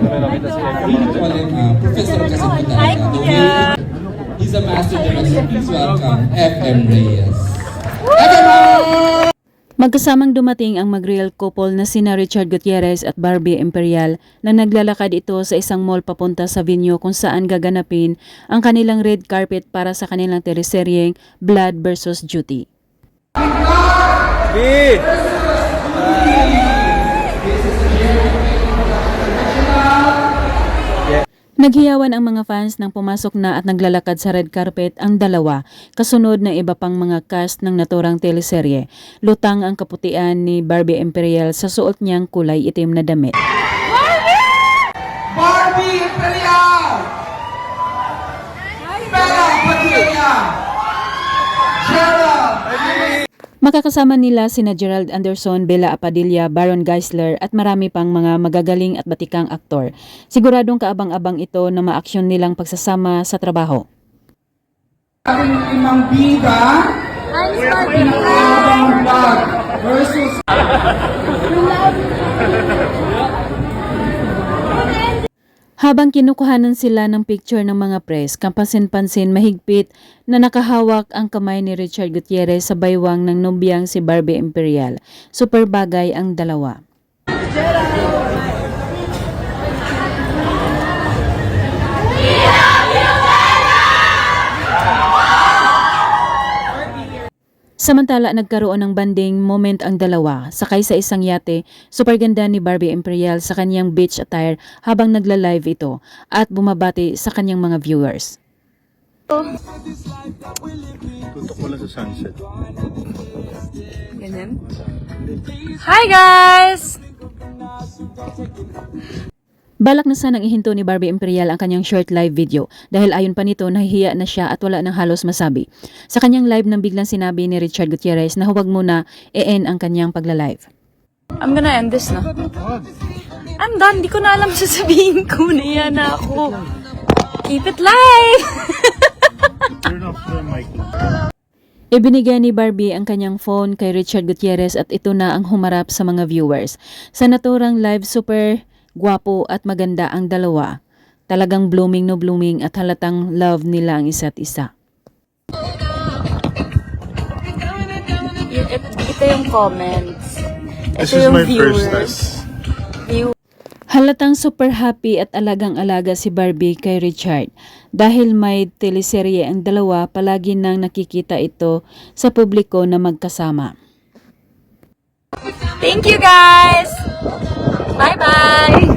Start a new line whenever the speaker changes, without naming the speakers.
call him Professor Kasabutan. He's a master director. Please welcome FM Reyes.
Magkasamang dumating ang mag-real couple na sina Richard Gutierrez at Barbie Imperial na naglalakad ito sa isang mall papunta sa venue kung saan gaganapin ang kanilang red carpet para sa kanilang teleseryeng Blood vs. Duty. Naghiyawan ang mga fans nang pumasok na at naglalakad sa red carpet ang dalawa, kasunod ng iba pang mga cast ng naturang teleserye. Lutang ang kaputian ni Barbie Imperial sa suot niyang kulay itim na damit.
Barbie Imperial! Bella Padilla! Gerald!
Makakasama nila sina Gerald Anderson, Bella Apadilla, Baron Geisler at marami pang mga magagaling at batikang aktor. Siguradong kaabang-abang ito na maaksyon nilang pagsasama sa trabaho.
Ating limang bida, pinakabang vlog versus
Habang kinukuhanan sila ng picture ng mga press, kapansin-pansin mahigpit na nakahawak ang kamay ni Richard Gutierrez sa baywang ng nobyang si Barbie Imperial. Super bagay ang dalawa. Samantala, nagkaroon ng banding moment ang dalawa. Sakay sa isang yate, super ganda ni Barbie Imperial sa kanyang beach attire habang nagla-live ito at bumabati sa kanyang mga viewers.
Tutok mo lang sa sunset.
Ganyan. Hi guys!
Balak na sanang ihinto ni Barbie Imperial ang kanyang short live video dahil ayon pa nito nahihiya na siya at wala nang halos masabi. Sa kanyang live nang biglang sinabi ni Richard Gutierrez na huwag muna i-end ang kanyang pagla-live.
I'm gonna end this na. I'm done. Di ko na alam sasabihin ko. Naiya na ako. Keep it live!
Turn off the mic.
Ibinigay ni Barbie ang kanyang phone kay Richard Gutierrez at ito na ang humarap sa mga viewers. Sa naturang live, super gwapo at maganda ang dalawa. Talagang blooming no blooming at halatang love nila ang isa't isa.
Ito yung comments.
This
Ito
is
yung
my
viewers.
first test.
Halatang super happy at alagang-alaga si Barbie kay Richard. Dahil may teleserye ang dalawa, palagi nang nakikita ito sa publiko na magkasama.
Thank you guys! Bye-bye!